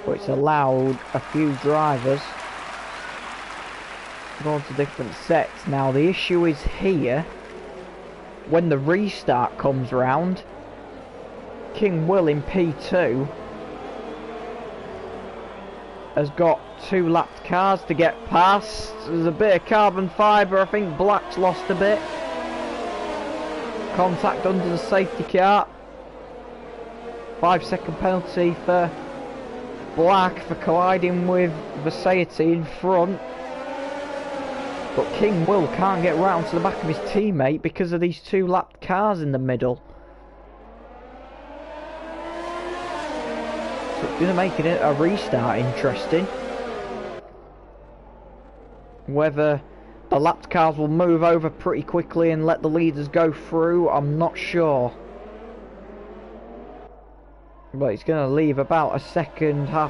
but it's allowed a few drivers to go into different sets. Now the issue is here, when the restart comes round, King Will in P2 has got 2 lapped cars to get past. There's a bit of carbon fibre. I think Black's lost a bit. Contact under the safety car. 5-second penalty for Black for colliding with Versailles in front. But King Will can't get round to the back of his teammate because of these 2 lapped cars in the middle. So it's going to make it a restart interesting. Whether the lapped cars will move over pretty quickly and let the leaders go through, I'm not sure. But it's going to leave about a second and a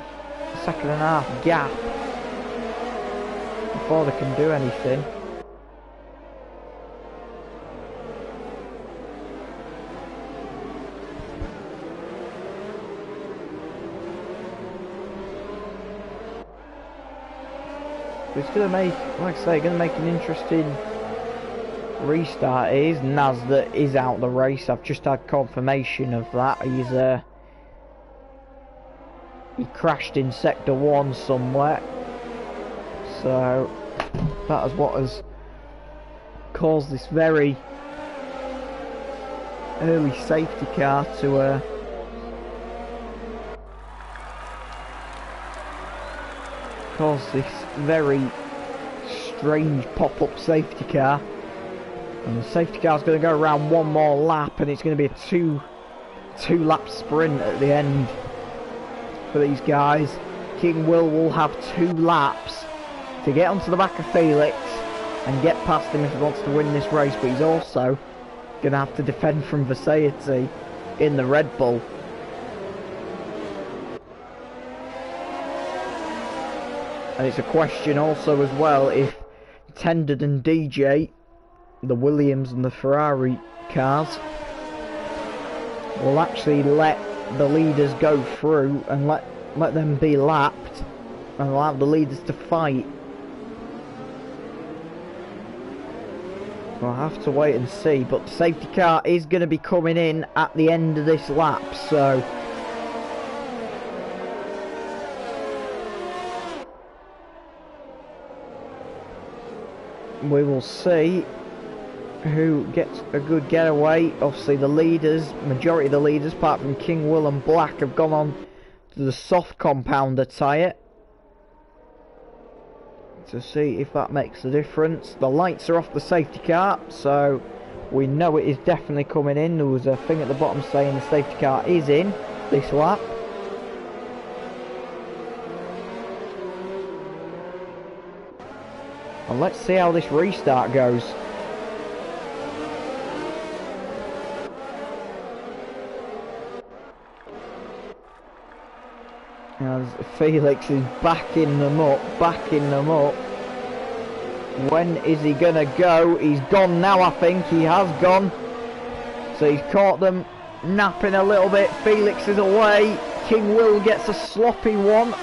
half gap before they can do anything. It's going to make, like I say, going to make an interesting restart. It is Naz that is out the race. I've just had confirmation of that. He crashed in sector 1 somewhere, so that is what has caused this very early safety car to cause this very strange pop-up safety car. And the safety car is going to go around one more lap, and it's going to be a two lap sprint at the end for these guys. King Will have 2 laps to get onto the back of Felix and get past him if he wants to win this race, but he's also going to have to defend from Versailles in the Red Bull. And it's a question also as well if Tended and DJ, the Williams and the Ferrari cars, will actually let the leaders go through and let them be lapped and allow the leaders to fight. We'll have to wait and see, but the safety car is going to be coming in at the end of this lap, so we will see who gets a good getaway. Obviously the leaders, majority of the leaders apart from King Will and Black, have gone on to the soft compounder tyre to see if that makes a difference. The lights are off the safety car, so we know it is definitely coming in. There was a thing at the bottom saying the safety car is in this lap. And let's see how this restart goes. As Felix is backing them up. When is he gonna go? He's gone now, I think. He has gone. So he's caught them napping a little bit. Felix is away. King Will gets a sloppy one.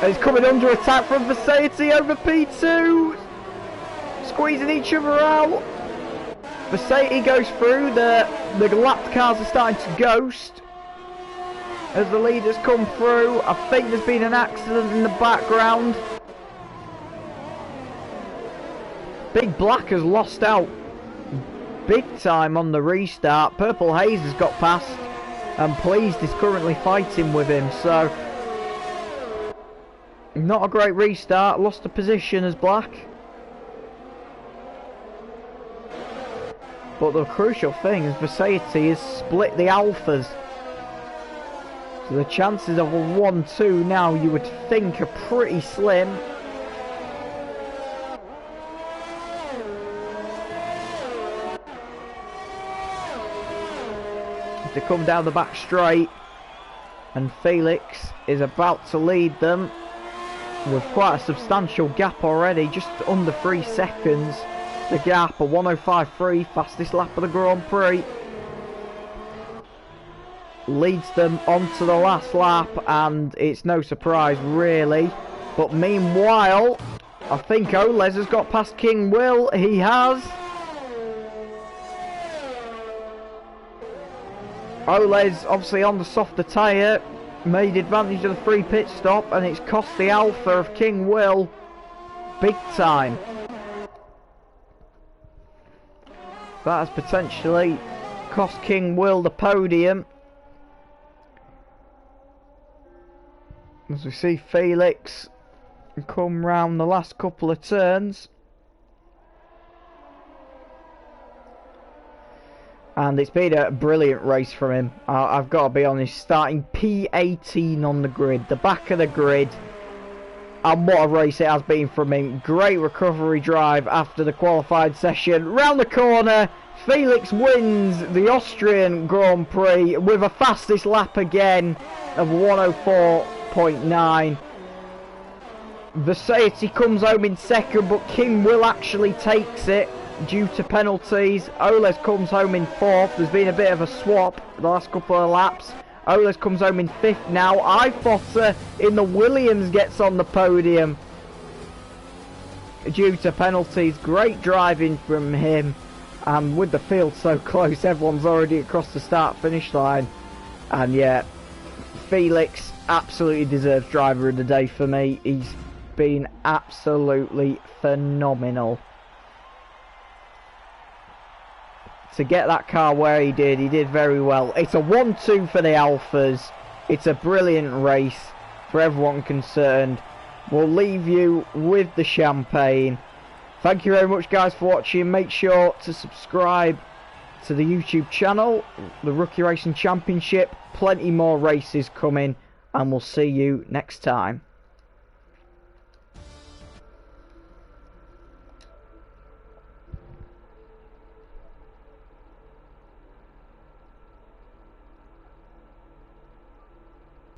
And he's coming under attack from Versailles over P2. Squeezing each other out. Versailles goes through. The lapped cars are starting to ghost as the leaders come through. I think there's been an accident in the background. Big Black has lost out big time on the restart. Purple Haze has got past, and Pleased is currently fighting with him, so Not a great restart, lost the position as black. But the crucial thing is Versailles has split the alphas. So the chances of a 1-2 now you would think are pretty slim. To come down the back straight, and Felix is about to lead them with quite a substantial gap already, just under 3 seconds. The gap, a 1:05.3, fastest lap of the Grand Prix. Leads them onto the last lap, and it's no surprise really. But meanwhile, I think Oles has got past King Will. He has. Oles obviously on the softer tyre, made advantage of the free pit stop, and it's cost the Alpha of King Will big time. That has potentially cost King Will the podium. As we see Felix come round the last couple of turns. And it's been a brilliant race from him. I've got to be honest, starting P18 on the grid, the back of the grid. And what a race it has been from him. Great recovery drive after the qualified session. Round the corner, Felix wins the Austrian Grand Prix with a fastest lap again of 1:04.9. Versailles comes home in second, but King Will actually takes it due to penalties. Oles comes home in fourth. There's been a bit of a swap the last couple of laps. Oles comes home in fifth now. Ifotter in the Williams gets on the podium due to penalties. Great driving from him, and with the field so close, everyone's already across the start finish line. And yeah, Felix absolutely deserves driver of the day for me. He's been absolutely phenomenal. To get that car where he did very well. It's a 1-2 for the Alphas. It's a brilliant race for everyone concerned. We'll leave you with the champagne. Thank you very much guys for watching. Make sure to subscribe to the YouTube channel, the Rookie Racing Championship. Plenty more races coming, and we'll see you next time.